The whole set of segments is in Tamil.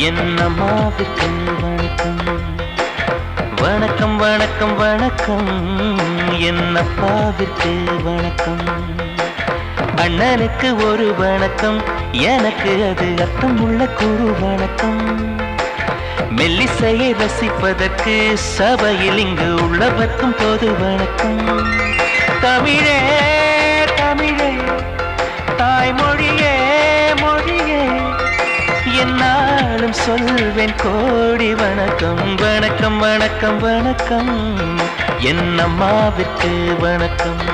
என்னம்மாவுக்கு வணக்கம். வணக்கம் வணக்கம் வணக்கம் என்னப்பாவிற்கு வணக்கம். அண்ணனுக்கு ஒரு வணக்கம், எனக்கு அது அர்த்தம் உள்ள குரு வணக்கம். மெல்லிசையை ரசிப்பதற்கு சபையில் இங்கு உள்ளவர்க்கும் பொது வணக்கம். தமிழே தமிழே தாய்மொழியே மொழியே என்னாலும் சொல்வேன் கோடி வணக்கம். வணக்கம் வணக்கம் வணக்கம் என்னம்மாவிற்கு வணக்கம்.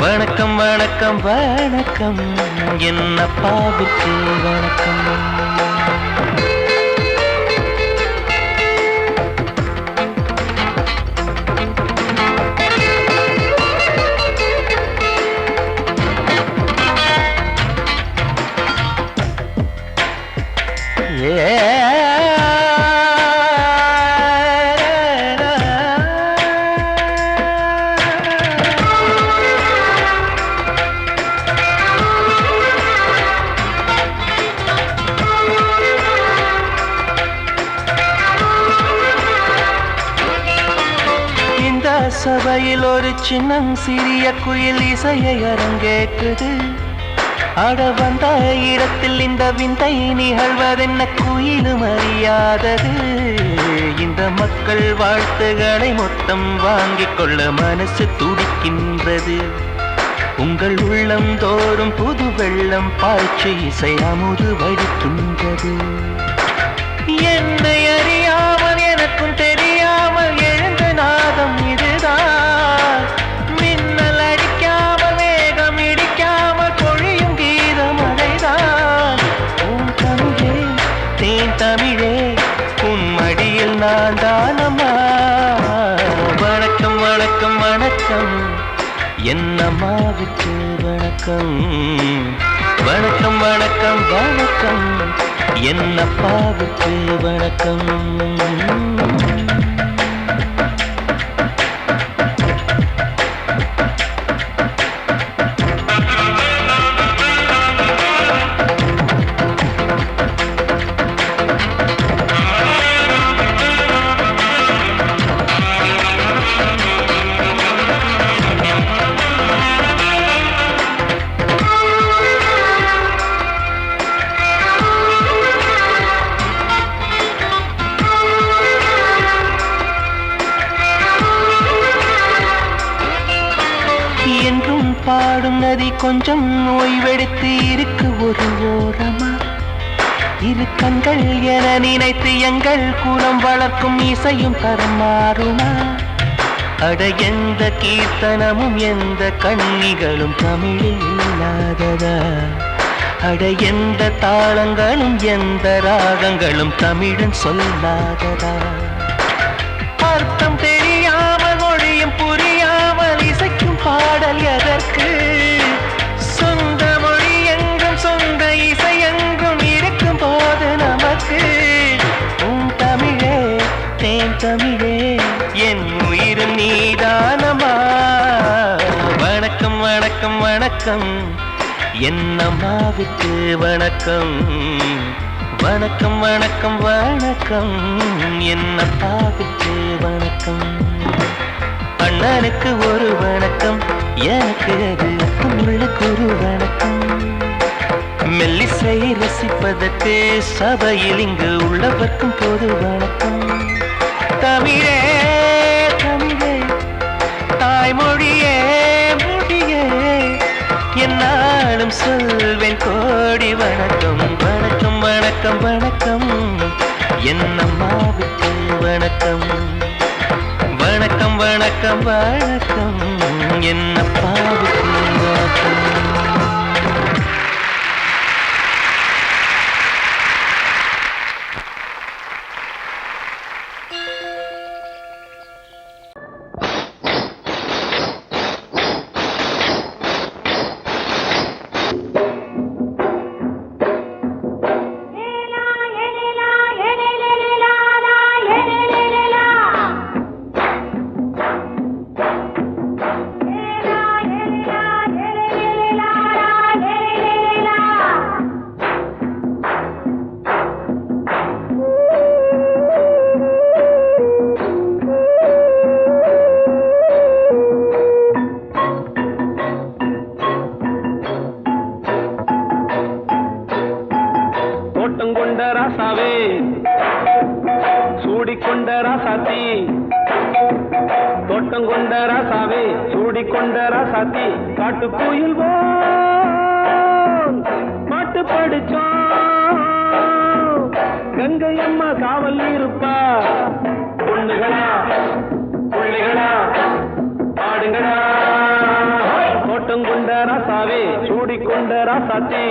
வணக்கம் வணக்கம் வணக்கம் என்னப்பாவிற்கு வணக்கம். சபையில் ஒரு சின்னம் சிறிய குயில் இசையை அரங்கேற்றது. அட வந்த இடத்தில் இந்த விந்தை நிகழ்வதென்ன குயிலும் அறியாதது. இந்த மக்கள் வாழ்த்துகளை மொத்தம் வாங்கிக் கொள்ள மனசு துடிக்கின்றது. உங்கள் உள்ளம் தோறும் புது வெள்ளம் பாய்ச்சி இசை அமுது வடிக்கின்றது. என்னை அறியாமல் எனக்கும் தெரியாமல் எழுந்த நாதம் இதுதான். மின்னல் அடிக்காமல் மேகம் இடிக்காமல் பொழியும் கீதம் அடைதான். உன் தமிழே தேன் தமிழே உன் மடியில் நான் தானம்மா. வணக்கம் வணக்கம் வணக்கம் என்னம்மாவுக்கு வணக்கம். வணக்கம் வணக்கம் வணக்கம் என்னப்பாவுக்கு வணக்கம். என்றும் பாடும் நதி கொஞ்சம் ஓய்வெடுத்து இருக்கு ஒரு ஓரமா. இரு கண்கள் என நினைத்து எங்கள் குலம் வளர்க்கும் இசையும் தரம் மாறுமா. அட எந்த கீர்த்தனமும் எந்த கண்ணிகளும் தமிழில் இல்லாததா. அட எந்த தாளங்களும் எந்த ராகங்களும் தமிழன் சொல்லாததா. அர்த்தம் தெரியாமல் மொழியும் புரியாமல் இசைக்கும் பாடல் எதற்கு. சொந்த மொழி எங்கும் சொந்த இசை எங்கும் இருக்கும் போது நமக்கு. உன் தமிழே தேன் தமிழே என் உயிரும் நீதானமா. வணக்கம் வணக்கம் வணக்கம் என்னம்மாவுக்கு வணக்கம். வணக்கம் வணக்கம் வணக்கம் என்னப்பாவுக்கு வணக்கம். அண்ணனுக்கு ஒரு வணக்கம், எனக்கு அது உள்ள குரு வணக்கம். மெல்லிசை ரசிப்பதற்கு சபையில் இங்கு உள்ளவர்க்கும் பொது வணக்கம். தமிழே தமிழே தாய்மொழியே மொழியே என்னாலும் சொல்வேன் கோடி வணக்கம். வணக்கம் வணக்கம் வணக்கம் என்னம்மாவுக்கு வணக்கம். வணக்கம் வணக்கம் வணக்கம் என்னப்பாவுக்கு வணக்கம். ராசாத்தி தோட்டம் கொண்ட ராசாவே சூடிக்கொண்ட ராசாத்தி காட்டு கோயில் பாட்டு படிச்சோம் கங்கை அம்மா காவல் இருப்பா பொண்ணுகளா பிள்ளைகளா ஆடுங்களா தோட்டம் கொண்ட ராசாவே சூடிக்கொண்ட ராசாத்தி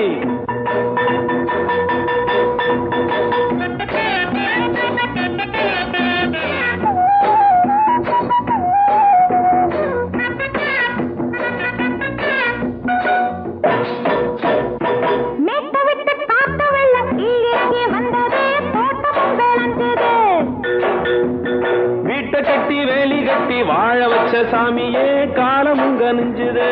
கட்டி வேலி கட்டி வாழ வச்ச சாமியே காலமும் கனிஞ்சுது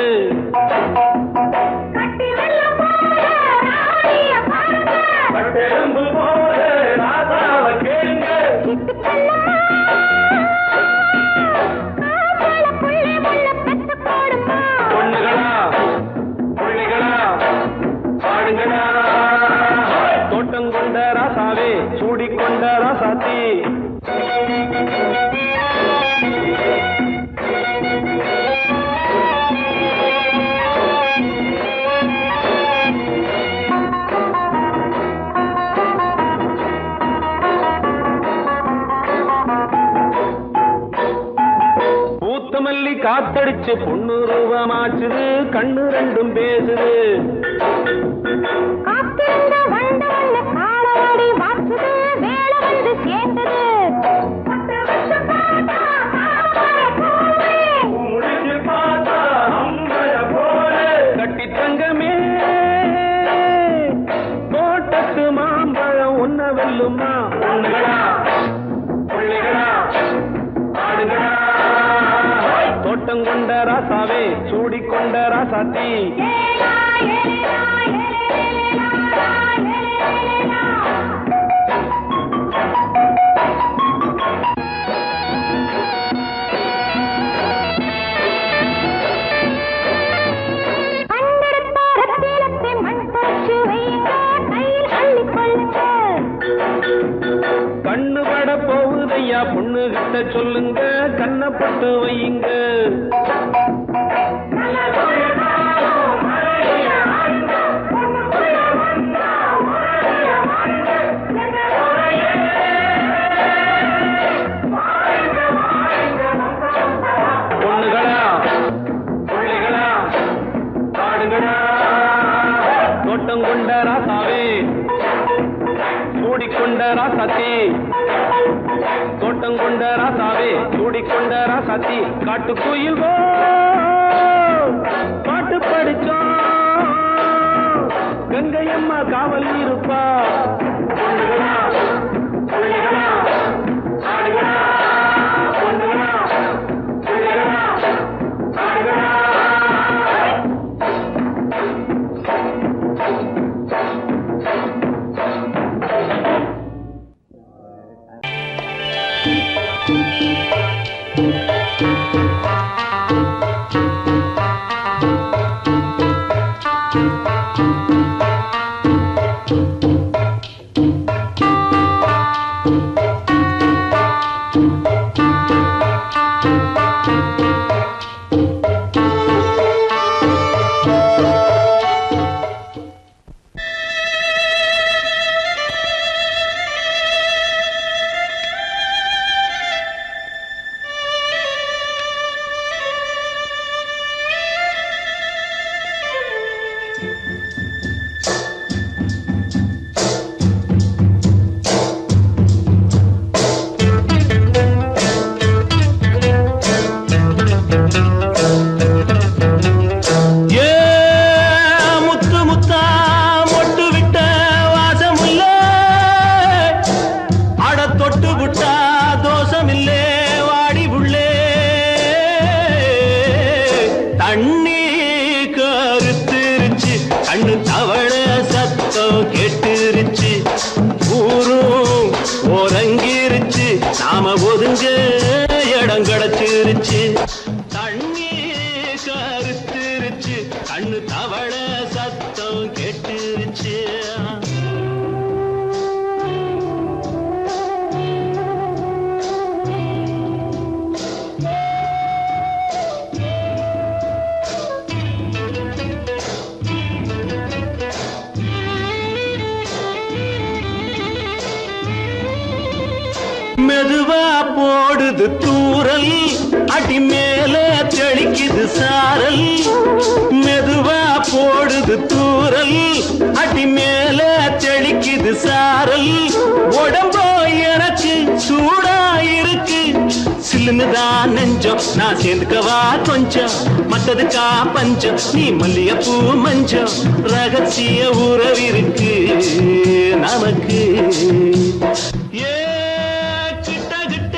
பொண்ணுகளா பிள்ளைகளா பாடுங்களா தோட்டம் கொண்ட ராசாவே சூடிக்கொண்ட ராசாத்தி மல்லி காத்தடிச்சு பொண்ணு ரூபமாச்சுது கண்ணு ரெண்டும் பேசுது கட்டி தங்கமே தோட்டத்து மாம்பழம் ஒன்ன வெல்லுமா பொண்ணுகளா பிள்ளைகளா ஆடுகளா தோட்டம் கொண்ட ராசாவே சூடிக்கொண்ட ராசாத்தி கண்ணு பட போகுதையா பொண்ணு கிட்ட சொல்லுங்க கண்ணப்பட்டு வையுங்க பொண்ணுகளா பிள்ளைகளா பாடுங்களா தோட்டம் கொண்ட ராசாவே சூடிக்கொண்ட ராசாத்தி தோட்டம் கொண்ட ராசாவே சூடிக்கொண்ட ராசாத்தி காட்டு கோயில் பாட்டு படிச்சோம் கங்கை அம்மா காவல் இருப்பா பொண்ணுகளா பிள்ளைகளா ஆடுகளா பொண்ணுகளா பிள்ளைகளா ஆடுகளா நாம ஒதுங்க இடம் கிடைச்சிருச்சு தண்ணி கருத்துருச்சு கண்ணு தவள சத்தம் கேட்டுருச்சு போடுது தூரல் அடி மேல தெளிக்குது சாரல் மெதுவா போடுது தூரல் அடி மேல தெளிக்குது சாரல் உடம்போ எனக்கு சூடா இருக்கு சில்லுன்னுதான் நெஞ்சம் நான் சேர்ந்துக்கவா கொஞ்சம் மத்ததுக்கா பஞ்சம் நீ மல்லிகைப்பூ மஞ்சம் ரகசிய உறவிருக்கு நமக்கு ஏ கிட்ட கிட்ட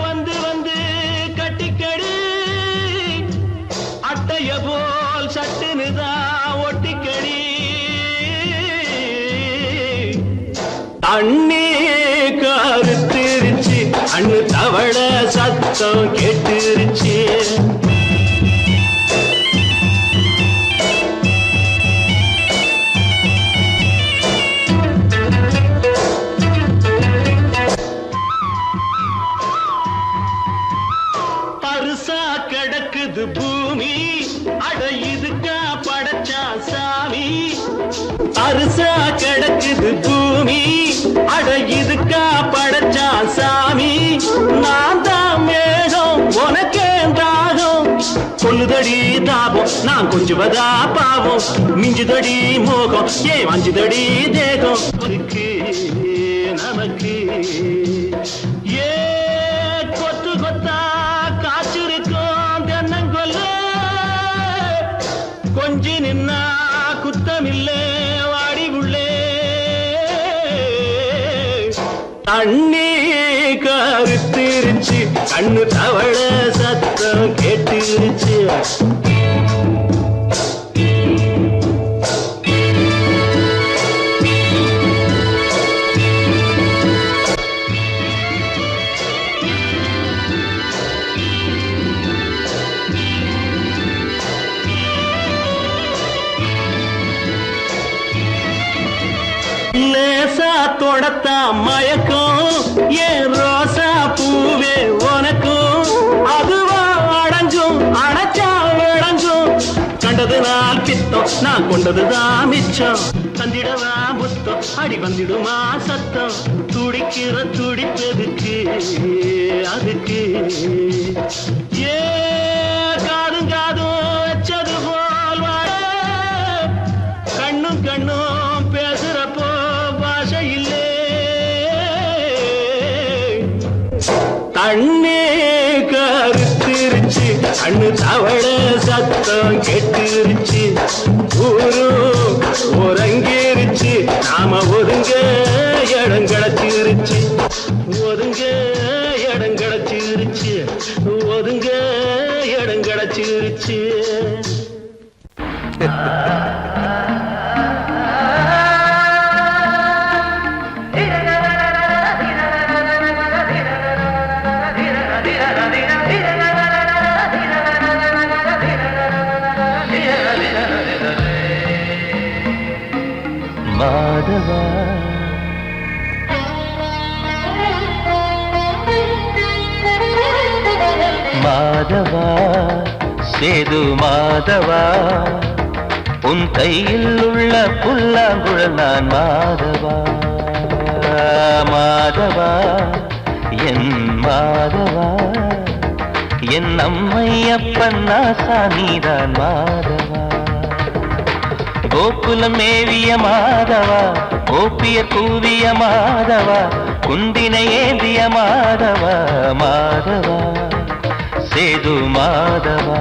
வந்து வந்து கட்டிக்கடி அட்டைய போல் சட்டுனுதான் ஒட்டிக்கடி தண்ணி கருத்திருச்சு அண்ணு தவள சத்தம் கேட்டுருச்சு பருசா கிடக்குது பூமி அட இதுக்கா படைச்சா சாமி அரிசா கிடக்குது பூமி அட இதுக்கா படைச்சா சாமி நான் தான் மேகம் உனக்கே தாகம் கொல்லுதடி தாபம் நான் கொஞ்சுவதா பாவம் மிஞ்சுதடி மோகம் ஏன் வஞ்சுதடி தேகம் இருக்கு நமக்கு ஏ கொத்து கொத்தா காய்ச்சிருக்கும் தென்னங்கொல்ல கொஞ்சி நின்னா குத்தமில்லே வாடி உள்ளே தண்ணி கருத்திருச்சு கண்ணு தவள சத்தம் கேட்டுருச்சு லேசா தொடத்தா மயக்கம் ஏன் ரோசா பூவே உனக்கும் அதுவா அடைஞ்சும் அடைச்சா விளைஞ்சும் கண்டது நாள் பித்தம் நான் கொண்டதுதான் மிச்சம் தந்திடவா புத்தம் அடி வந்திடுமா சத்தம் துடிக்கிற துடிப்பதுக்கு அதுக்கு ஏ காதும் காதும் வச்சது போல் வாழ கண்ணும் கண்ணும் பேசுறப்போ பாஷை இல்லே தண்ணி கருத்திருச்சு கண்ணு தவள சத்தம் கெட்டுருச்சு ஊரு உறங்கிருச்சு நாம ஒதுங்க இடம் கிடைச்சிருச்சு ஒதுங்க இடம் கிடைச்சிருச்சு ஒதுங்க இடம் கிடைச்சிருச்சு மாதவா மாதவா சேது மாதவா உன் கையில் உள்ள புல்லாங்குழல் நான் மாதவா மாதவா என் மாதவா என் அம்மையப்பன் நாசா நீதான் மாதவா கோகுலம் மேவிய மாதவா கோப்பிய கூவிய மாதவா குந்தினை ஏந்திய மாதவா மாதவா சேது மாதவா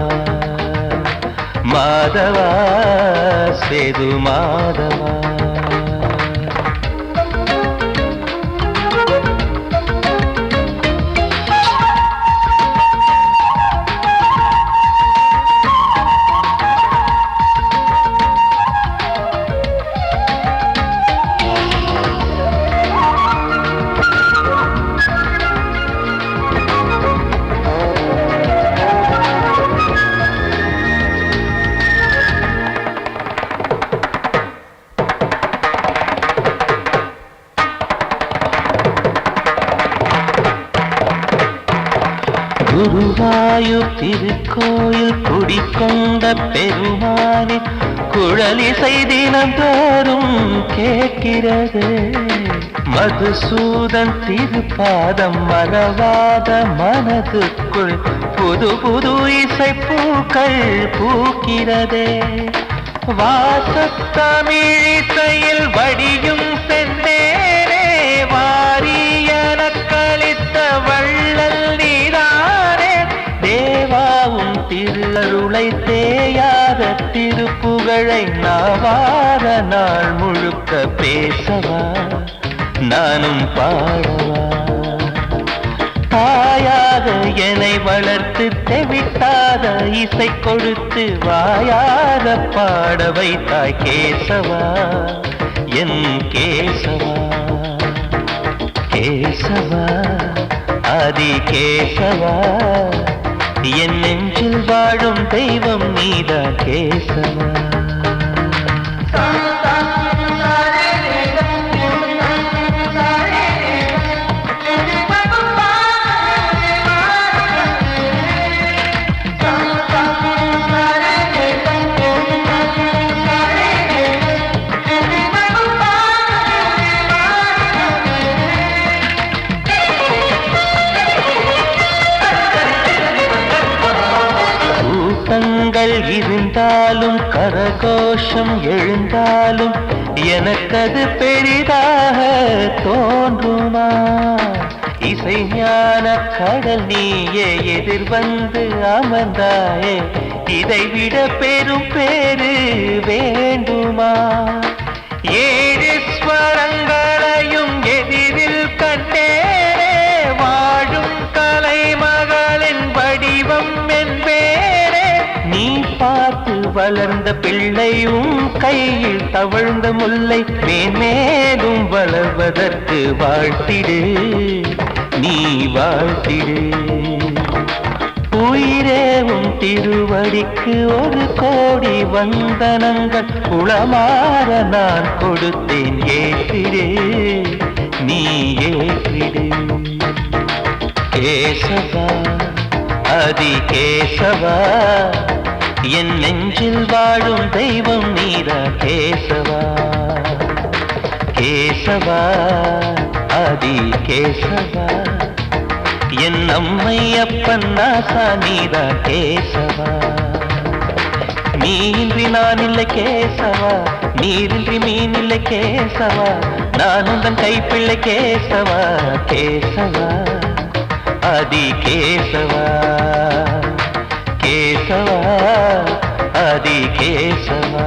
மாதவா சேது மாதவா குருவாயூர் திருக்கோயில் குடிக்கொண்ட பெருமானே குழலிசை தினந்தோறும் கேட்கிறது மதுசூதன் திருப்பாதம் மறவாத மனதுக்குள் புது புது இசைப்பூக்கள் பூக்கிறதே. வாசத்தமிழிசையில் வடியும் செந்தேனே வாரியன கழித்த வள்ளல் நீரானே. தேவாவும் திருஅருளை தேயாத திருப்புகழை நாவார நாள் முழுக்க பேசவா நானும் பாடவா. தாயாக என்னை வளர்த்து தெவிட்டாத இசை கொடுத்து வாயாத பாட வைத்தாய் கேசவா என் கேசவா. கேசவா ஆதி கேசவா என் நெஞ்சில் வாழும் தெய்வம் நீதான் கேசவா. கூட்டங்கள் இருந்தாலும் கரகோஷம் எழுந்தாலும் எனக்கது பெரிதாக தோன்றுமா. இசை ஞான கடல் நீயே எதிர்வந்து அமர்ந்தாயே இதைவிட பெரும் பேரு வேண்டுமா. ஏழு ஸ்வரங்களையும் எதிரில் கண்டேனே வாழும் கலைமகளின் வடிவம் என்பேனே. நீ பார்த்து வளர்ந்த பிள்ளையும் கையில் தவழ்ந்த முல்லை மேன்மேலும் வளர்வதற்கு வாழ்த்திடு நீ வாழ்த்திடு. உயிரேவும் திருவடிக்கு ஒரு கோடி வந்தனங்கள் குளமாற நான் கொடுத்தேன் ஏற்றிடு நீ ஏற்றிடு. கேசவா ஆதி கேசவா என் நெஞ்சில் வாழும் தெய்வம் நீதா கேசவா. கேசவா ஆதி கேசவா என் அம்மை அப்பன் நாசா நீதா கேசவா. நீன்றி நான் இல்லை கேசவா நீரின்றி மீன் இல்லை கேசவா நான் உந்தன் கைப்பிள்ளை கேசவா. கேசவா ஆதி கேசவா கேசவா ஆதி கேசவா.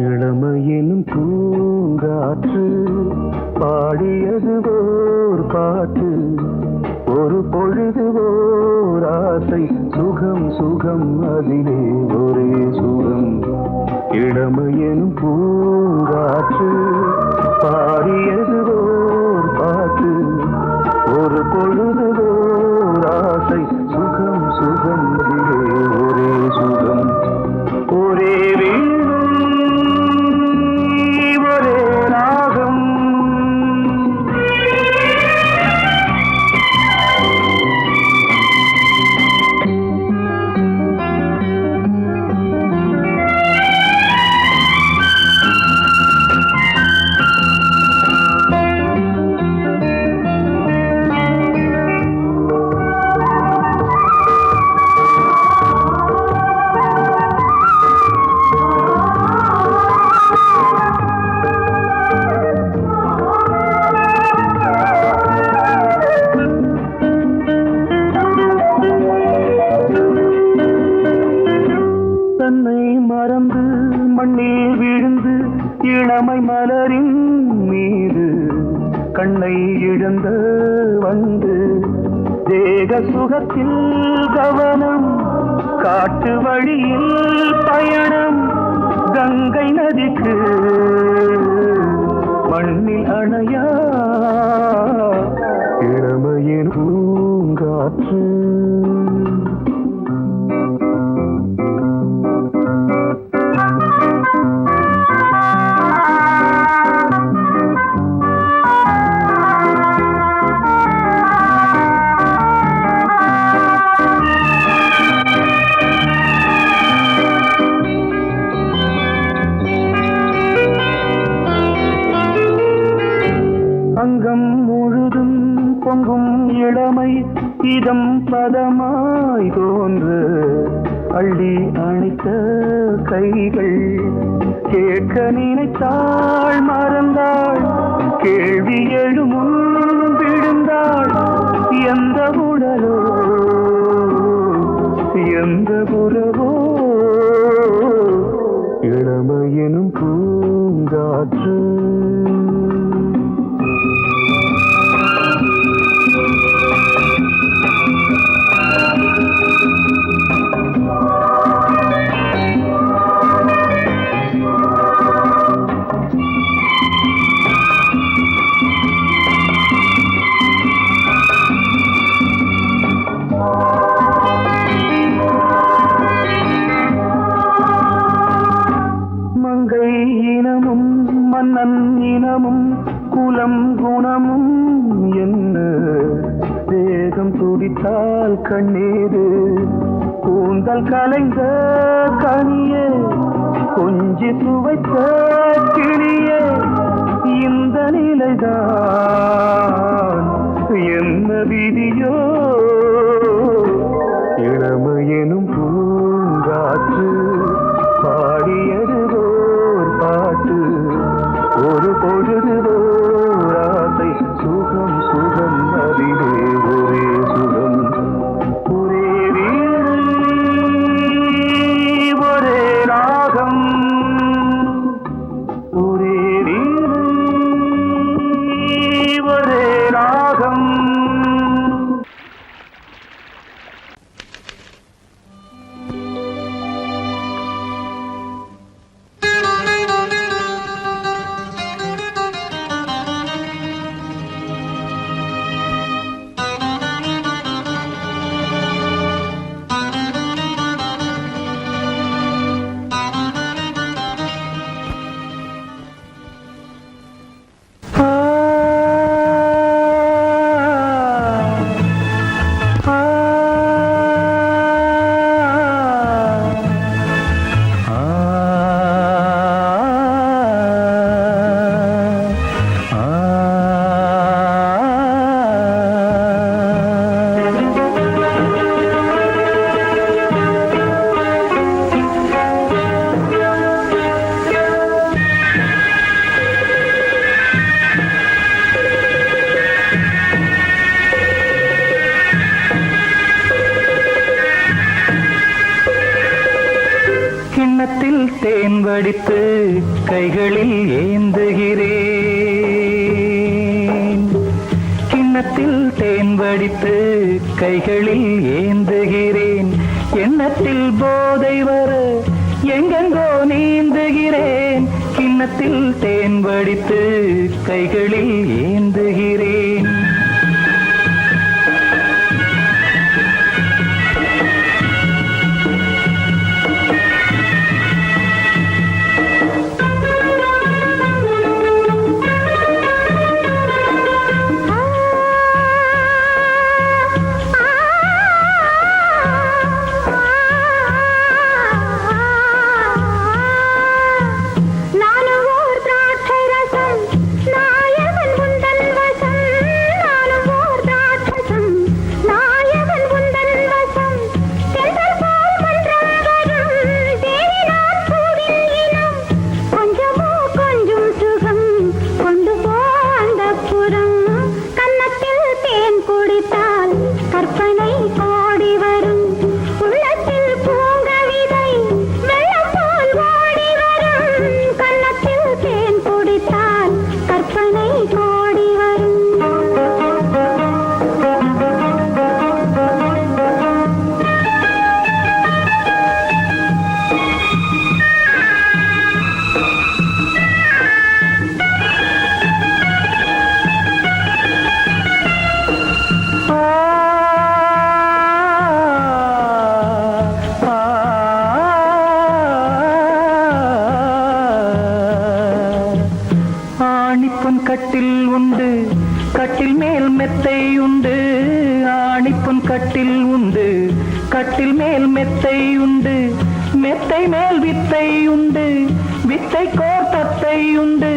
இளமையிலும் பூங்காற்று பாடியது ஓர் பாட்டு ஒரு பொழுது ஓர் ஆசை சுகம் சுகம் அதிலே ஒரே சுகம். இளமையிலும் பூங்காற்று பாடியது ஓர் பாட்டு ஒரு பொழுது ஓர் ஆசை சுகம் சுகம் அதிலே ஒரே சுகம். ஒரே வந்து தேக சுகத்தில் கவனம் காட்டு வழியில் பயணம் கங்கை நதிக்கு மண்ணில் அணையா இளமையின் பூங்காற்று அங்கம் முழுதும் பொங்கும் இளமை இதம் பதமாய் தோன்று அள்ளி அணைத்த கைகள் கேட்க நினைத்தாள் மறந்தாள் கேள்வி எழுமுன் விழுந்தாள் எந்த உடலோ எந்த புறவோ இளமையெனும் பூங்காற்று மங்கை இனமும் மன்னன் இனமும் குலம் குணமும் என்ன வேகம் துடித்தால் கண்ணீரு கூந்தல் கலைந்த கனியே கொஞ்சி சுவைத்த கிளியே இந்த நிலைதான் என்ன விதியோ இளமையெனும் பூங்காற்று பாடியது ஓர் பாட்டு ஒரு பொழுது ஓர் ஆசை சுகம் சுகம் அதிலே ஒரே சுகம் ஒரே வீடு ஒரே ராகம் ஒரே வீடு ஒரே ராகம் கிண்ணத்தில் தேன் வடித்து கைகளில் ஏந்துகிறேன் கிண்ணத்தில் தேன் வடித்து கைகளில் ஏந்துகிறேன் எண்ணத்தில் போதை வர எங்கெங்கோ நீந்துகிறேன் கிண்ணத்தில் தேன் வடித்து கைகளில் ஏந்துகிறேன் நானும் ஓர் திராட்சை ரசம் நாயவன் முந்தன் வசம் கட்டில் உண்டு, கட்டில் மேல் மெத்தை உண்டு, மெத்தை மேல் வித்தை உண்டு, வித்தைக்கோர் தத்தை உண்டு,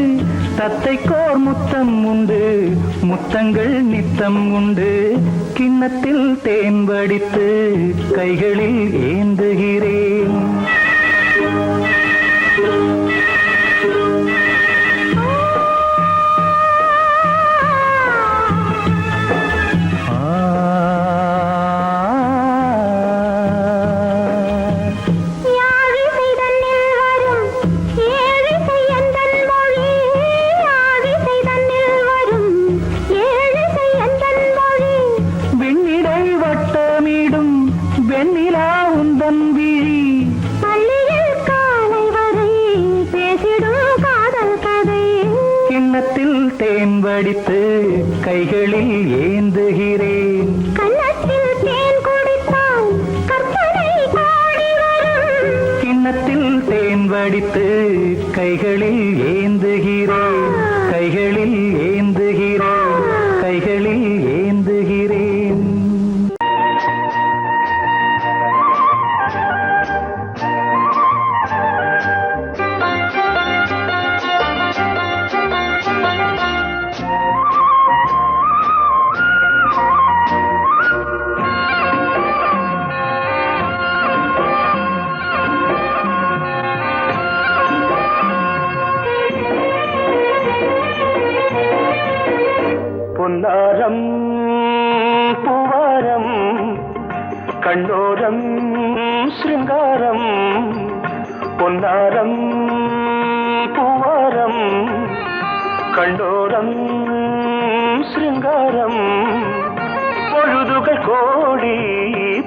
தத்தைக்கோர் முத்தம் உண்டு, முத்தங்கள் நித்தம் உண்டு. கிண்ணத்தில் தேன் வடித்து கைகளில் ஏந்துகிறேன். தேன் வடித்து கைகளில் ஏந்துகிறேன். கன்னத்தில் தேன் குடித்தால் கற்பனை கோடி வரும். கிண்ணத்தில் தேன் வடித்து கைகளில் ஏந்துகிறேன், கைகளில் ஏந்துகிறேன், கைகளில் ஏந்துகிறேன். பொன்னாரம் பூவாரம் கண்ணோரம் சிருங்காரம், பொன்னாரம் பூவாரம் கண்ணோரம் சிருங்காரம். பொழுதுகள் கோடி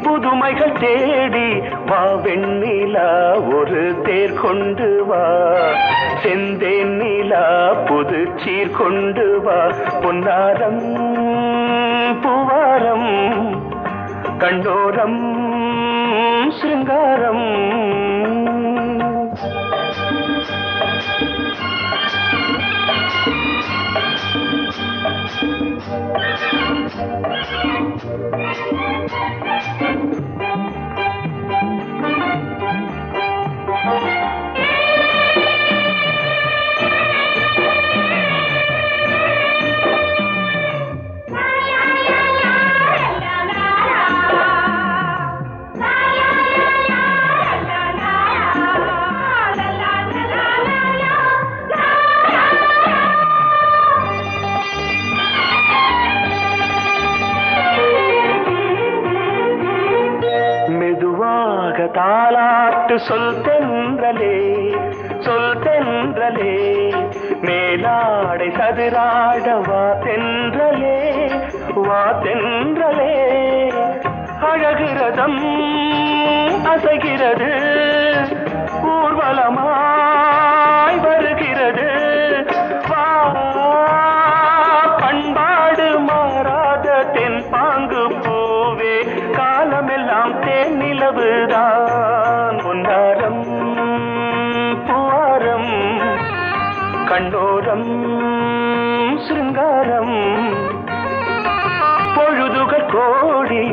புதுமைகள் தேடி வா வெண்ணிலா ஒரு தேர் கொண்டு வா, செந்தேன் நிலா புது சீர் கொண்டு வா. பொன்னாரம் பூவாரம் கண்டோரம் சிருங்காரம். தாலாட்டு சொல் தென்றலே, சொல் தென்றலே, மேலாடை சதுராட வா தென்றலே, வா தென்றலே. அழகிறதம் அசைகிறது, ஊர்வலமாய் வருகிறது. வா பண்பாடு மாறாத தென் பாங்கு பூவே, காலமெல்லாம் தேன் நிலவுதான். பொன்னாரம் பூவாரம் கண்ணோரம் சிருங்காரம். பொழுதுகள் கோடி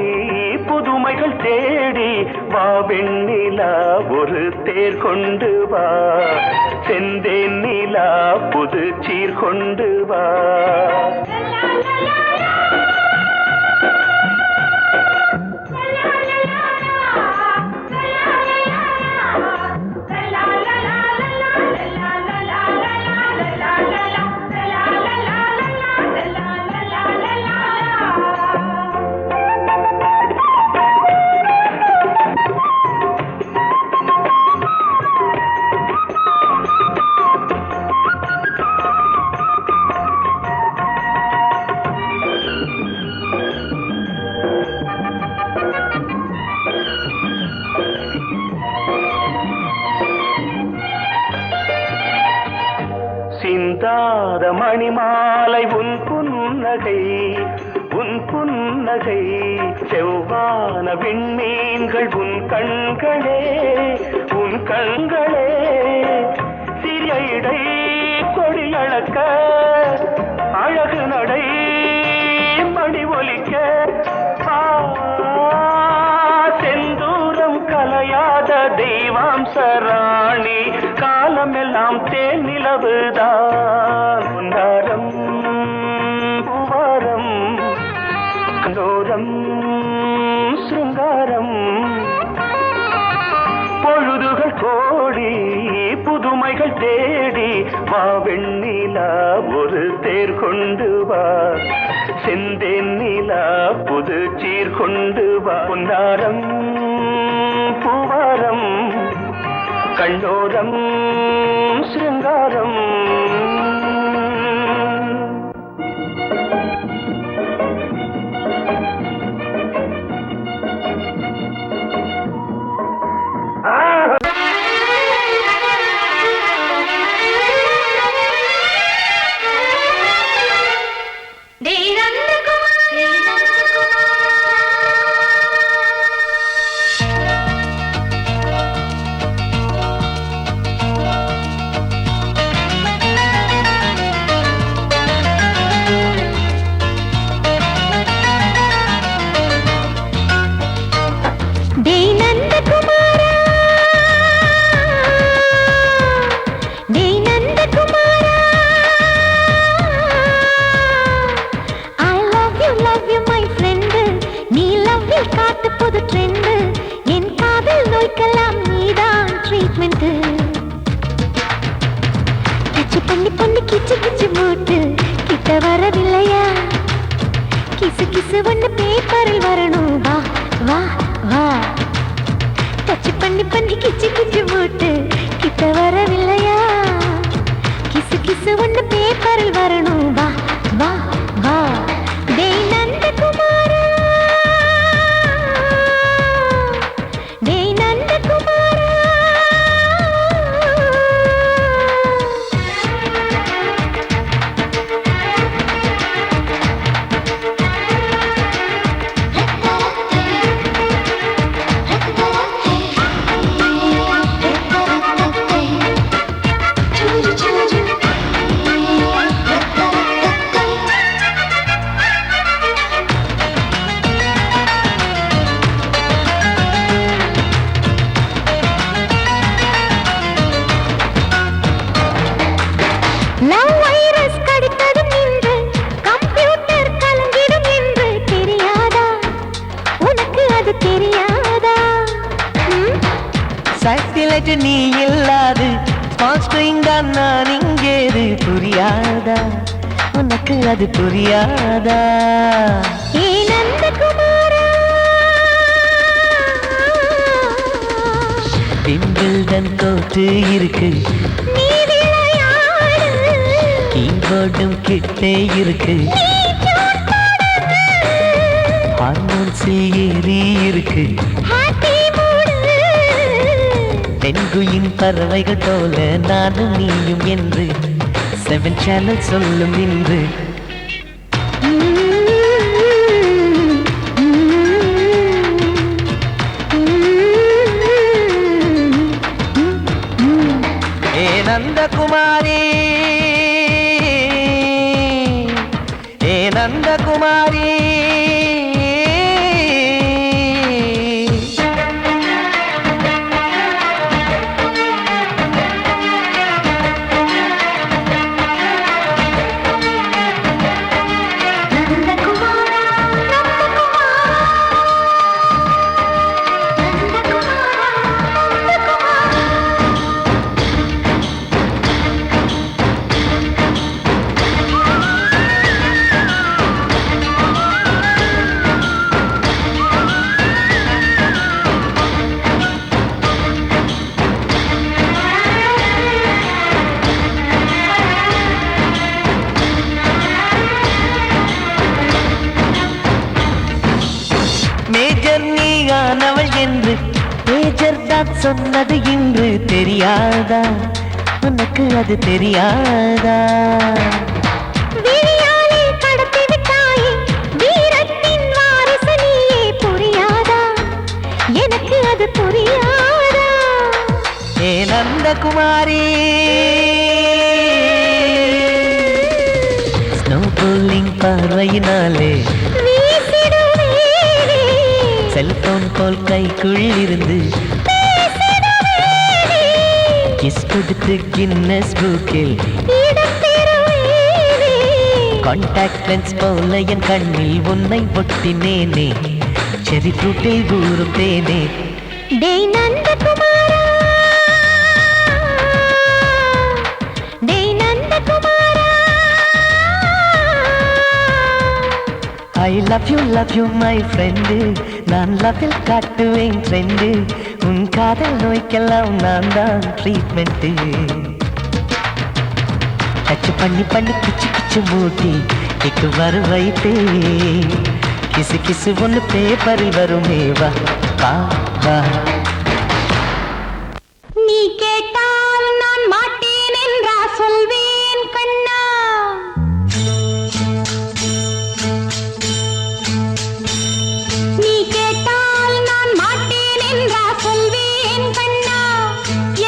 புதுமைகள் தேடி வா வெண்ணிலா ஒரு தேர் கொண்டு வா, செந்தேன் நிலா புது சீர் கொண்டு வா. சிந்தாத மணிமாலை உன் புன்னகை, உன் புன்னகை. செவ்வான விண்மீன்கள் உன் கண்களே, உன் கண்களே. சிறிய இடை கொடியளக்க அழகு நடை மணி ஒலிக்க. தெய்வாம் சராணி காலமெல்லாம் தேன் நிலவுதான் பொன்னாரம் பூவாரம் கண்டோரம் சிருங்காரம் பொழுதுகள் கோடி புதுமைகள் தேடி வா வெண்ணிலா ஒரு தேர் கொண்டு வா செந்தேன் நிலா புது சீர் கொண்டு வா பொன்னாரம் பூவாரம் கண்டோரம் சிருங்காரம் வரவில்லையா கிசு கிசு ஒண்ணு பேப்பரில் வரணும் வா வா வா டச் பண்ணி பண்ணி கிச்சு கிச்சு மூட்டு கிட்ட வரவில்லையா கிசு கிசு ஒண்ணு பேப்பரில் வரணும் வா வா வா டேய் நந்தகுமாரா டேய் நந்தகுமாரா சைட்டிலைட் நீ இல்லாது ஸ்பான்ஸ்ட்ரிங் தான் நான் இங்கேது புரியாதா உனக்கு அது புரியாதா ஏ நந்தகுமாரா விம்பிள்டன் கோட்டு இருக்கு நீ விளையாடு கீபோர்டும் கிட்டே இருக்கு ஹார்மோன்ஸ் ஏறி இருக்கு தென்குயின் பறவைகள் போல நானும் நீயும் என்று 7 சேனல் சொல்லும் இன்று ஏ நந்தகுமாரி ஏ நந்தகுமாரி நீயானவள் என்று பேஜர் தான் சொன்னது இன்று தெரியாதா உனக்கு அது தெரியாதா விழியாலே கடத்தி விட்டாயே வீரத்தின் வாரிசு நீயே புரியாதா எனக்கு அது புரியாதா ஏ நந்தகுமாரி ஸ்னோ போலிங் பார்வையினாலே வீசிடுவேனே செல்போன் போல் கைக்குள் இருந்து பேசிடுவேனே கிஸ் கொடுத்து கின்னஸ் புக்கில் இடம் பெறுவேனே. கான்டாக்ட் லென்ஸ் போல என் கண்ணில் உன்னை ஒட்டினேனே செரி ஃப்ரூட்டில் ஊறும் தேனே டேய் நந்தகுமாரா, டேய் நந்தகுமாரா. I love you my friend நான் லவ்வில் காட்டுவேன் ட்ரெண்டு உன் காதல் நோய்க்கெல்லாம் நான் தான் ட்ரீட்மெண்ட்டு டச் பண்ணி பண்ணி கிச்சு கிச்சு மூட்டி கிக்கு வரு வைத்தே கிசு கிசு ஒன்று பேப்பரில் வருமே வா வா வா நீ கேட்டால் நான் மாட்டேன் என்றா சொல்வேன் கண்ணா. நீ கேட்டால் நான் மாட்டேன் என்றா சொல்வேன் கண்ணா.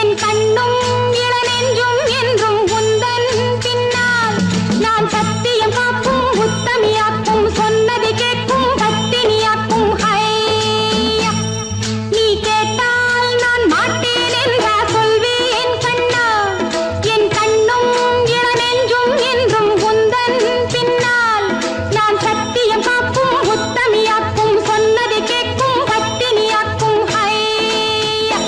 என் கண்ணும் இளநெஞ்சும் என்றும் உந்தன் பின்னால். நான் சத்தியம் காக்கும் உத்தமியாக்கும் சொன்னது கேட்கும் பத்தினியாக்கும் ஹையா. நீ கேட்டால் நான் மாட்டேன் என்றா சொல்வேன் கண்ணா. என் கண்ணும் இளநெஞ்சும் என்றும் உந்தன் பின்னால். நான் சத்தியம் காக்கும் உத்தமியாக்கும் சொன்னது கேட்கும் பத்தினியாக்கும் ஹையா.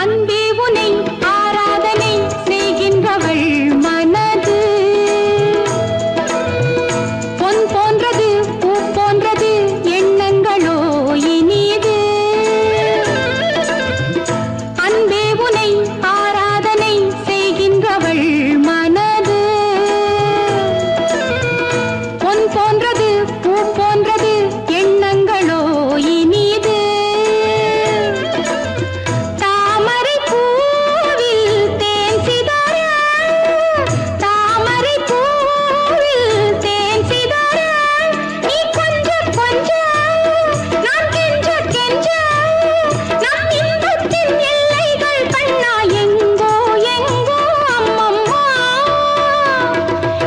அன்பே உனை ஆராதனை செய்கின்றவள் மனது பொன் போன்றது பூ போன்றது எண்ணங்களோ இனிது. அன்பே உனை ஆராதனை செய்கின்றவள் மனது பொன் போன்றது பூ போன்றது எண்ணங்களோ இனிது. தாமரை பூவில் தேன் சிதற, தாமரை பூவில் தேன் சிதற. நீ கொஞ்ச கொஞ்ச நான் கெஞ்ச கெஞ்ச நம் இன்பத்தின் எல்லைகள் கண்ணா எங்கோ எங்கோ அம்மம்மா.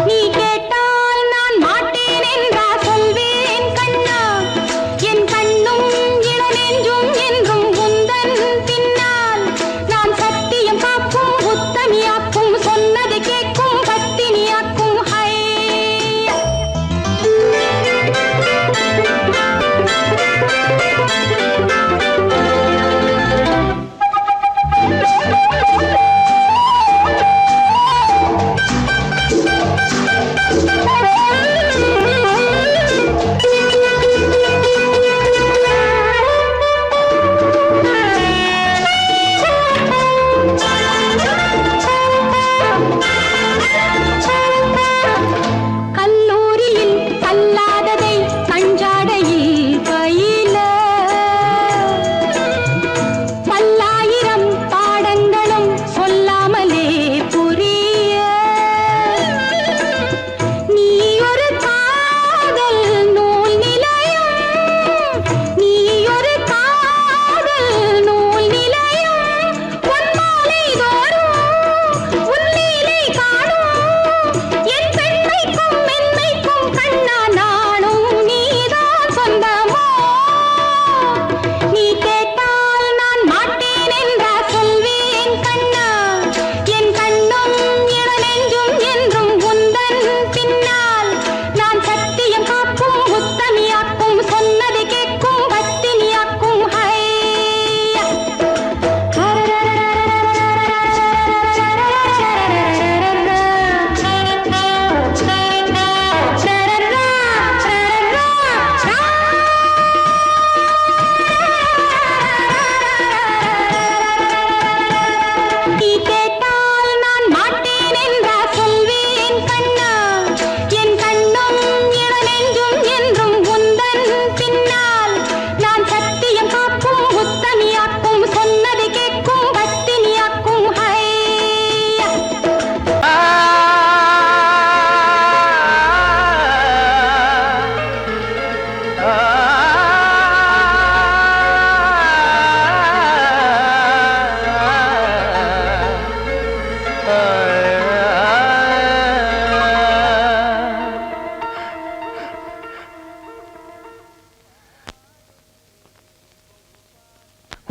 நீ கேட்டால் நான் மாட்டேன் என்றா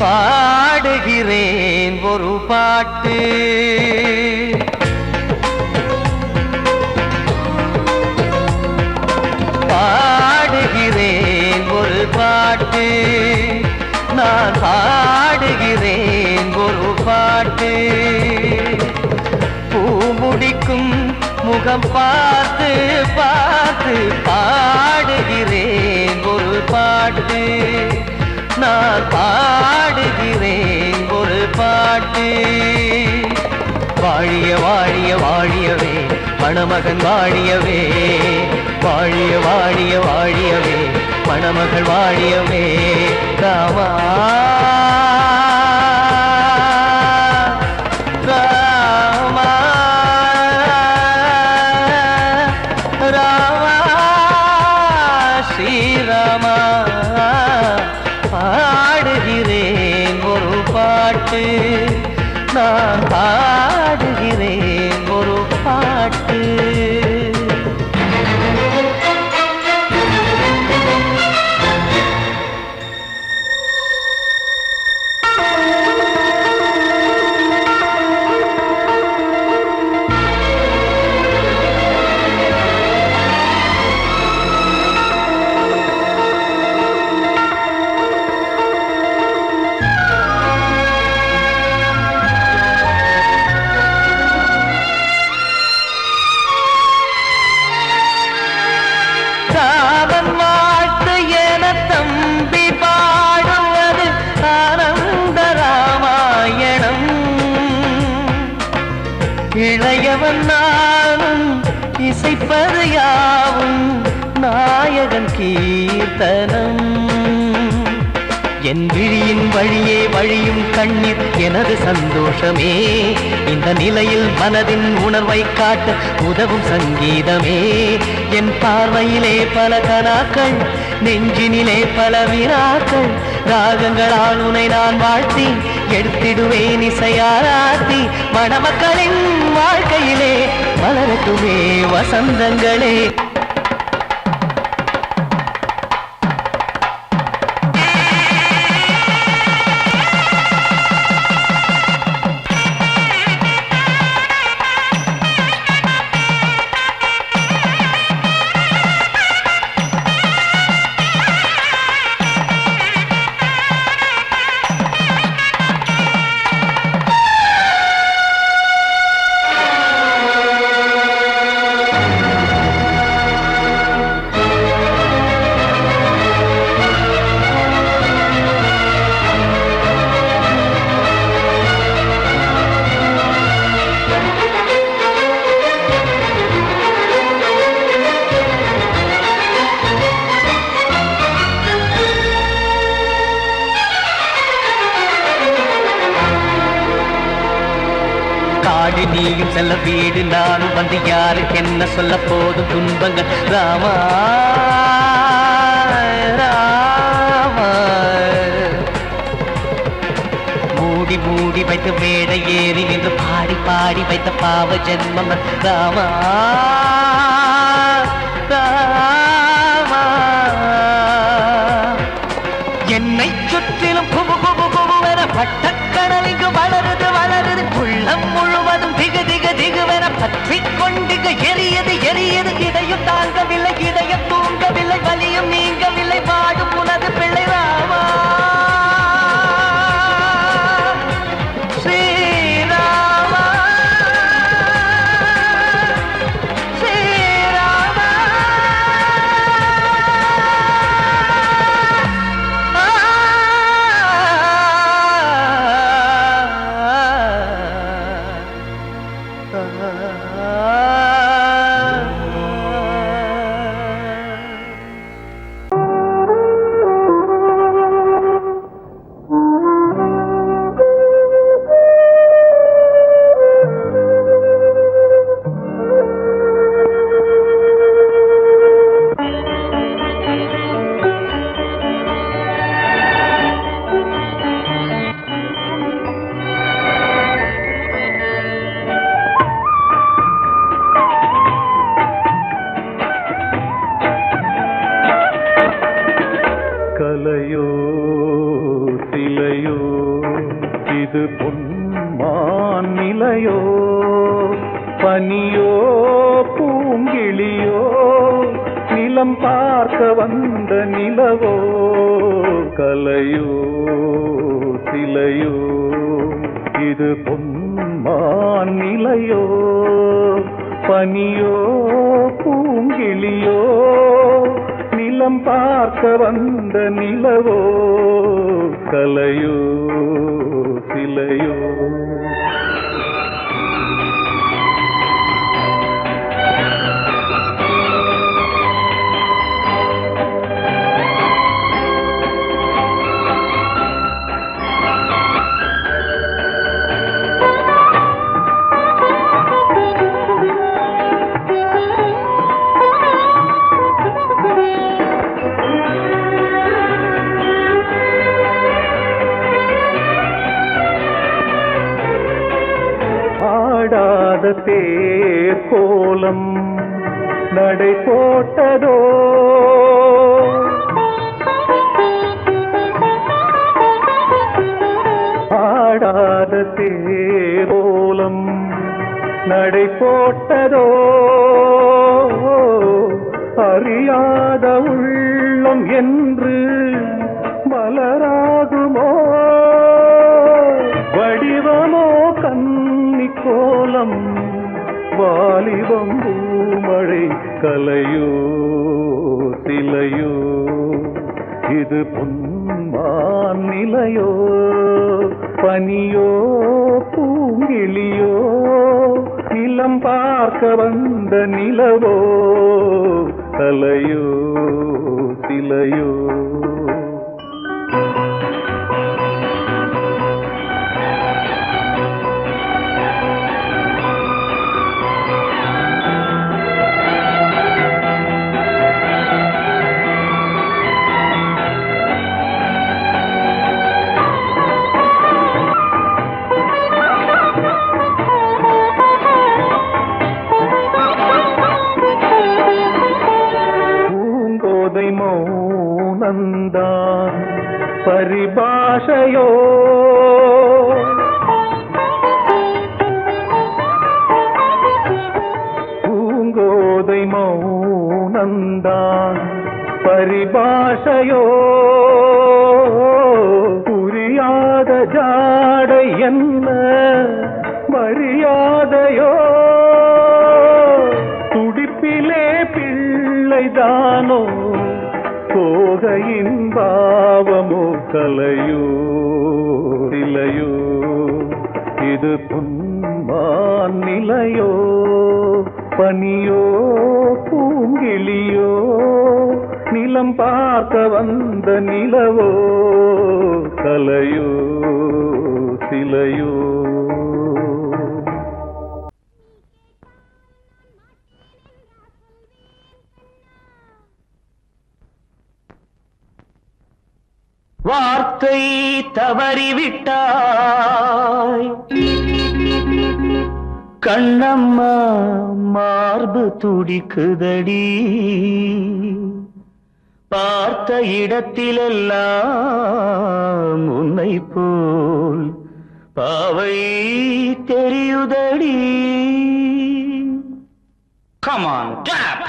பாடுகிறேன் ஒரு பாட்டு. பாடுகிறேன் ஒரு பாட்டு, நான் பாடுகிறேன் ஒரு பாட்டு. பூ முடிக்கும் முகம் பார்த்து பார்த்து பாடுகிறேன் ஒரு பாட்டு, நான் பாடுகிறேன் ஒரு பாட்டு. வாழிய வாழிய வாழியவே மணமகன் வாழியவே, வாழிய வாழிய வாழியவே மணமகள் வாழியவே. ராமா ராமா ராமா ஸ்ரீராமா. பாடுகிறேன் ஒரு பாட்டு, நான் பாடுகிறேன் ஒரு பாட்டு. ராமன் வாழ்த்து என தம்பி பாடுவது ஆனந்த ராமாயணம். இளையவன் நானும் இசைப்பது யாவும் நாயகன் கீர்த்தனம். என் விழியின் வழியே வழியும் கண்ணீர் எனது சந்தோஷமே. இந்த நிலையில் மனதின் உணர்வை காட்ட உதவும் சங்கீதமே. என் பார்வையிலே பல கனாக்கள், நெஞ்சினிலே பல வினாக்கள். ராகங்களால் உனை நான் வாழ்த்தி எடுத்திடுவேன் இசையாராத்தி. மணமக்களின் வாழ்க்கையிலே மலரட்டுமே வசந்தங்களே. காடு நீயும் செல்ல வீடு நானும் வந்து யாருக்கு என்ன சொல்ல போதும் துன்பங்கள். ராமா ராமா மூடி மூடி வைத்து மேடை ஏறி நின்று பாடி பாடி வைத்த பாவ ஜென்மம். ராமா ராமா என்னை சுற்றிலும் புகு புகு புகுவென பட்டக்கடல் இங்கு வளருது வளருது. உள்ளம் முழுவதும் திகு திகு திகுவென பற்றி கொண்டிக எரியது எரியது. இதையும் தாங்கவில்லை இதயம் தூங்கவில்லை, வலியும் நீங்கவில்லை, வாடும் உனது பிள்ளை. ராமா ஸ்ரீராமா ஸ்ரீராமா. கலையோ சிலையோ இது பொன்மான் நிலையோ பனியோ பூங்கிளியோ நிலம் பார்க்க வந்த நிலவோ கலையோ சிலையோ இது பொன்மான் நிலையோ பனியோ பூங்கிளியோ நிலம் பார்க்க வந்த நிலவோ கலையோ சிலையோ தேர் கோலம் நடை போட்டதோ ஆடாத தேர் கோலம் நடை போட்டதோ அறியாத உள்ளம் என்று மலராகுமோ வடிவமோ கன்னி கோலம் வாலிபம் பூமழை கலையோ சிலையோ இது பொன்மான் நிலையோ பனியோ பூங்கிளியோ நிலம் பார்க்க வந்த நிலவோ கலையோ சிலையோ மௌனந்தான் பரிபாஷையோ பூங்கோதை மௌனந்தான் பரிபாஷையோ புரியாத ஜாடை என்ன மரியாதையோ துடிப்பிலே பிள்ளைதானோ போகையின் பாவமோ கலையோ சிலையோ இது பொன்மான் நிலையோ பனியோ பூங்கிளியோ நிலம் பார்க்க வந்த நிலவோ கலையோ சிலையோ வார்த்தை தவறிவிட்டாய் கண்ணம்மா மார்பு துடிக்குதடி பார்த்த இடத்திலெல்லாம் உன்னை போல் பாவை தெரியுதடி. Come on, tap!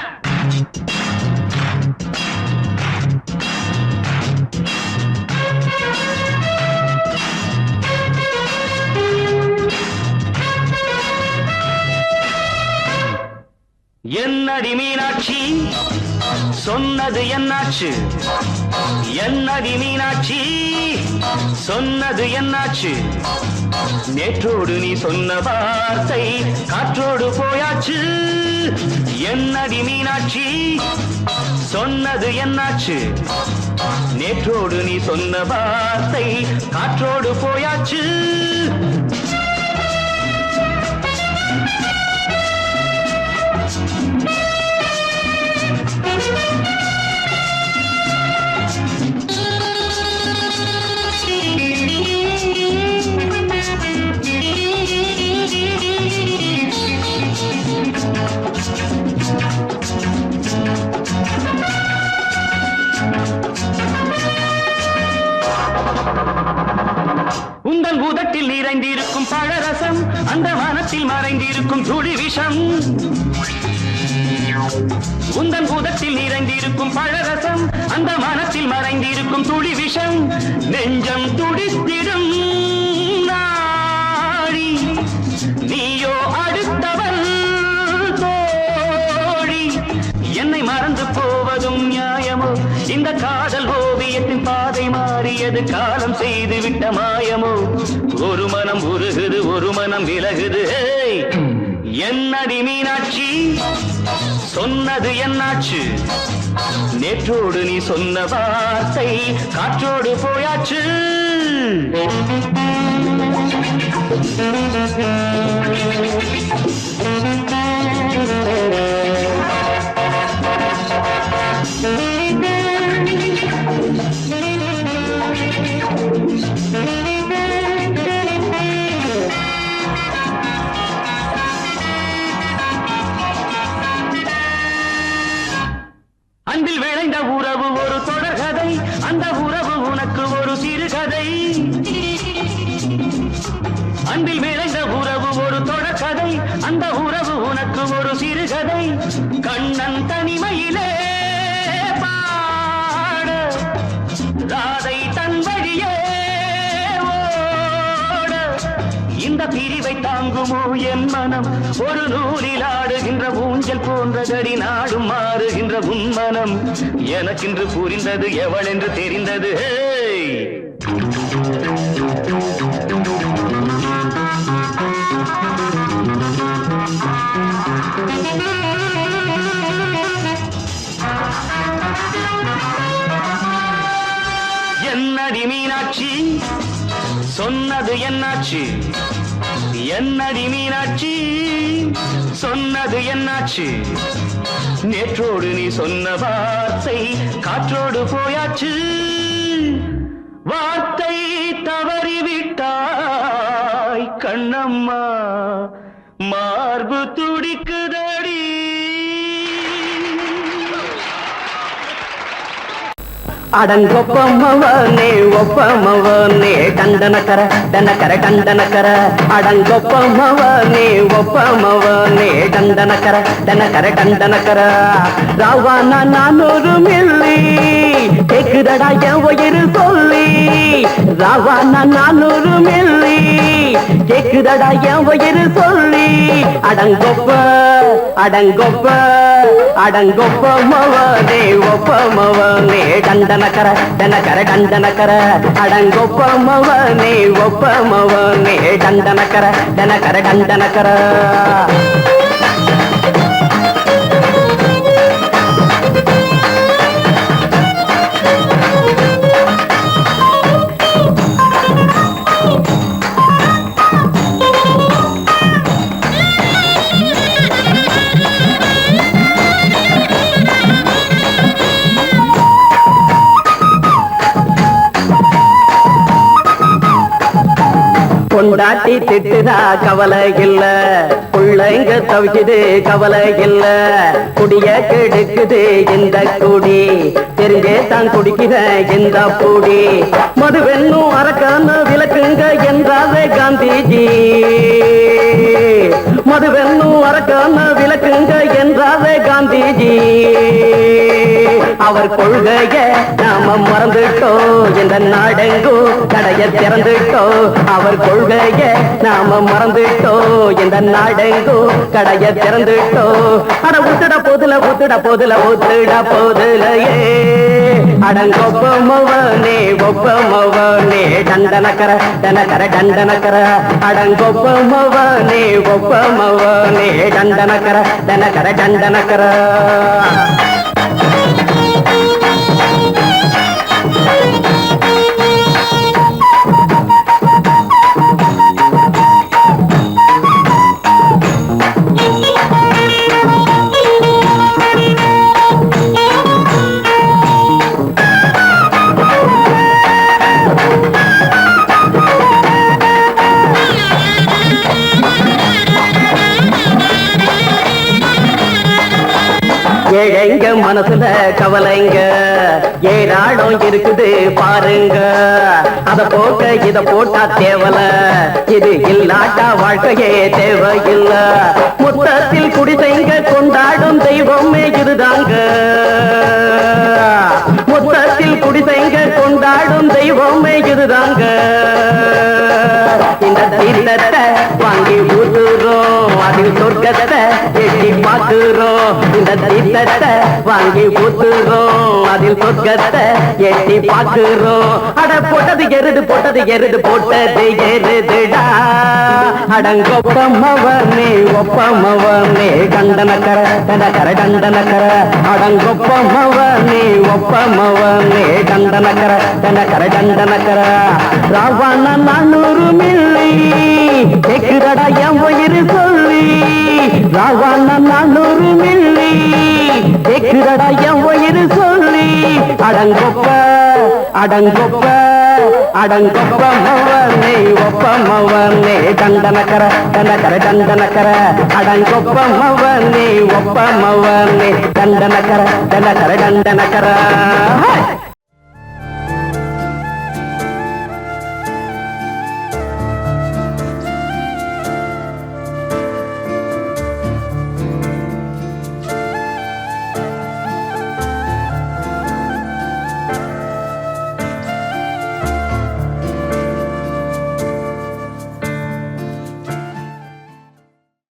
என்னடி மீனாட்சி சொன்னது என்னாச்சு? என்னடி மீனாட்சி சொன்னது என்னாச்சு? நேற்றோடு நீ சொன்ன வார்த்தை காற்றோடு போயாச்சு. என்னடி மீனாட்சி சொன்னது என்னாச்சு? நேற்றோடு நீ சொன்ன வார்த்தை காற்றோடு போயாச்சு. உந்தன் உதட்டில் நிறைந்திருக்கும் பழரசம் அந்த மனத்தில் மறைந்திருக்கும் துளி விஷம் உந்தன் பூதத்தில் நிறைந்திருக்கும் பழரசம் அந்த மனத்தில் மறைந்திருக்கும் துளி விஷம் நெஞ்சம் துடித்திடும் நாடி நீயோ அடுத்தவன் தோழி என்னை மறந்து போவதும் நியாயமோ இந்த காதல் ஓவியத்தின் பாதை மாறியது காலம் செய்து விட்ட மாயமோ ஒரு மனம் உருகுது ஒரு மனம் விலகுது என்னடி மீனாட்சி சொன்னது என்னாச்சு நேற்றோடு நீ சொன்ன வார்த்தை காற்றோடு போயாச்சு அன்பில் விளைந்த உறவு ஒரு தொடர்கதை அந்த உறவு உனக்கு ஒரு சிறுகதை அன்பில் விளைந்த உறவு ஒரு தொடர்கதை அந்த உறவு உனக்கு ஒரு சிறுகதை கண்ணன் தனிமையிலே பாட ராதை தன் வழியே ஓட இந்த பிரிவை தாங்குமோ என் மனம் ஒரு நூலில் ஆடுகின்ற ஊஞ்சல் போன்றதடி நாடும் மாறுகின்ற உன்மனம் எனக்கென்று புரிந்தது எவள் என்று தெரிந்தது என்னடி மீனாட்சி சொன்னது என்னாச்சு என்னடி மீனாட்சி சொன்னது என்னாச்சு நேற்றோடு நீ சொன்ன வார்த்தை காற்றோடு போயாச்சு வார்த்தை தவறிவிட்டாய் கண்ணம்மா மார்பு துடிக்குதடி அடங்கொப்பமவனே ஒப்பமவனே டண்டனக்கர டனக்கர டண்டனக்கர அடங்கொப்பமவனே ஒப்பமவனே டண்டனக்கர டனக்கர டண்டனக்கர ராவான 400 மில்லி கேக்குதடா என் உயிர் சொல்லி ராவான 400 மில்லி கேக்குதடா என் உயிர் சொல்லி அடங்கொப்ப அடங்கொப்ப அடங்கொப்பமவனே ஒப்பமவனே டண்டனக்கர டனக்கர டண்டனக்கர அடங்கொப்பமவனே ஒப்பமவனே டண்டனக்கர டனக்கர டண்டனக்கர பொண்டாட்டி திட்டுதா கவலை இல்ல புள்ளைங்க தவிக்குது கவலை இல்ல குடிய கெடுக்குது இந்த குடி தெரிஞ்சே தான் குடிக்கிற இந்த பூடி மதுவென்னும் அரக்கான விளக்குங்க என்றாவே காந்திஜி மதுவென்னும் அரக்கான விளக்குங்க என்றாவே காந்திஜி அவர் கொள்கைய நாம மறந்துட்டோம் இந்த நாடெங்கும் கடைய திறந்துட்டோம் அவர் கொள்கைய நாம மறந்துட்டோம் இந்த நாடெங்கும் கடைய திறந்துட்டோம் அட ஊத்துட போதுல ஊத்துட போதுல ஊத்துட போதுலையே அடங்கொப்பமவனே ஒப்பமவனே டண்டனக்கர டனக்கர டண்டனக்கர அடங்கொப்பமவனே ஒப்பமவனே டண்டனக்கர டனக்கர டண்டனக்கர ஏழைங்க மனசுல கவலைங்க ஏராளம் இருக்குது பாருங்க அத போக்க இத போட்டா தேவல இது இல்லாட்டா வாழ்க்கையே தேவையில்ல மொத்தத்தில் குடிசைங்க கொண்டாடும் தெய்வமே இதுதாங்க மொத்தத்தில் குடிசைங்க கொண்டாடும் தெய்வமே இதுதாங்க இந்த தீர்த்தத்தை வாங்கி ஊத்துறோம் அதில் சொர்க்கத்தை எட்டி பார்க்கிறோம் இந்த தீர்த்தத்தை வாங்கி ஊத்துறோம் அதில் சொர்க்கத்தை எட்டி பார்க்கிறோம் அட போட்டது எருது போட்டது எருதுடா அடங்கொப்பமவனே ஒப்பமவனே கண்டனக்கர டண்டனக்கர அடங்கொப்பமவனே ஒப்பமவனே டண்டனக்கர ராவண 400 மில்லி கேக்குறடா என் உயிர் சொல்லி ராவண 400 மில்லி கேக்குறடா என் உயிர் சொல்லி அடங்கொப்பமவனே ஒப்பமவனே டண்டனக்கர அடங்கொப்பமவனே ஒப்பமவனே டண்டனக்கர